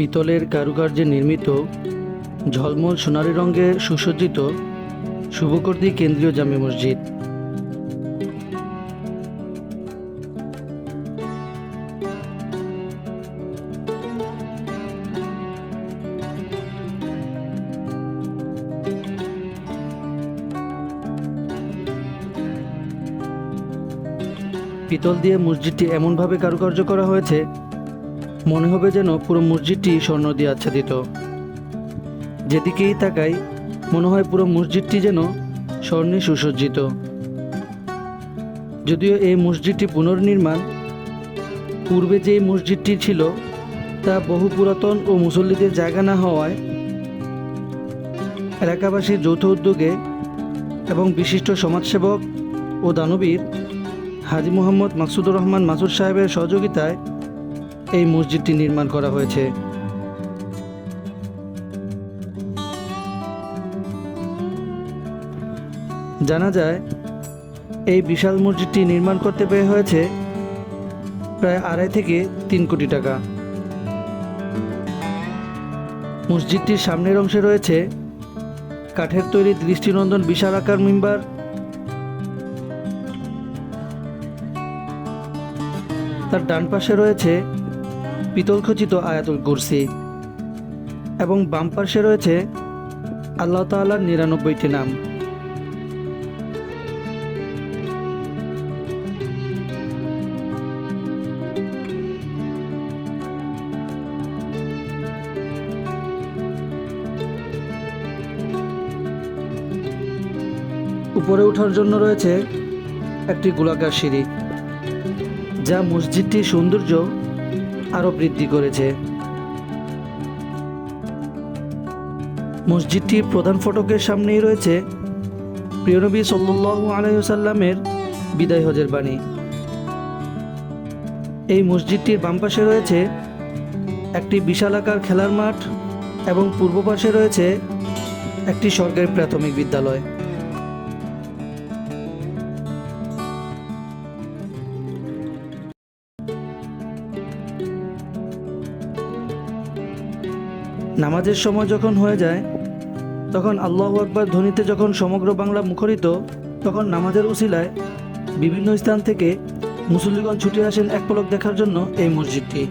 পিতলের কারুকার্যে নির্মিত ঝলমল সোনালী রঙে সুসজ্জিত শুভকর্তি কেন্দ্রীয় জামে মসজিদ। পিতল দিয়ে মসজিদটি এমনভাবে কারুকার্য করা হয়েছে, মনে হবে যেন পুরো মসজিদটি স্বর্ণ দিয়ে আচ্ছাদিত। যেদিকেই তাকাই মনে হয় পুরো মসজিদটি যেন স্বর্ণে সুসজ্জিত। যদিও এই মসজিদটি পুনর্নির্মাণ, পূর্বে যে মসজিদটি ছিল তা বহু পুরাতন ও মুসল্লিদের জায়গা না হওয়ায় এলাকাবাসীর যৌথ উদ্যোগে এবং বিশিষ্ট সমাজসেবক ও দানবীর হাজী মোহাম্মদ মাকসুদুর রহমান মাসুদ সাহেবের সহযোগিতায় এই মসজিদটি নির্মাণ করা হয়েছে। জানা যায় এই বিশাল মসজিদটি নির্মাণ করতে ব্যয় হয়েছে প্রায় 2.5 থেকে 3 কোটি টাকা। মসজিদটির সামনের অংশে রয়েছে কাঠের তৈরি দৃষ্টিনন্দন বিশাল আকার মিম্বার, তার ডান পাশে রয়েছে পিতল খচিত আয়াতুল কুরসি এবং বাম পাশে রয়েছে আল্লাহ তাআলার 99টি নাম। উপরে ওঠার জন্য রয়েছে একটি গোলাকার সিঁড়ি, যা মসজিদটির সৌন্দর্য আরও বৃদ্ধি করেছে। মসজিদটির প্রধান ফটকের সামনেই রয়েছে প্রিয় নবী সাল্লাল্লাহু আলাইহি ওয়াসাল্লামের বিদায় হজের বাণী। এই মসজিদটির বাম পাশে রয়েছে একটি বিশালাকার খেলার মাঠ এবং পূর্ব পাশে রয়েছে একটি সরকারি প্রাথমিক বিদ্যালয়। নামাজের সময় যখন হয়ে যায়, তখন আল্লাহু আকবার ধ্বনিতে যখন সমগ্র বাংলা মুখরিত, তখন নামাজের উসিলায় বিভিন্ন স্থান থেকে মুসল্লিগণ ছুটে আসেন এক পলক দেখার জন্য এই মসজিদটি।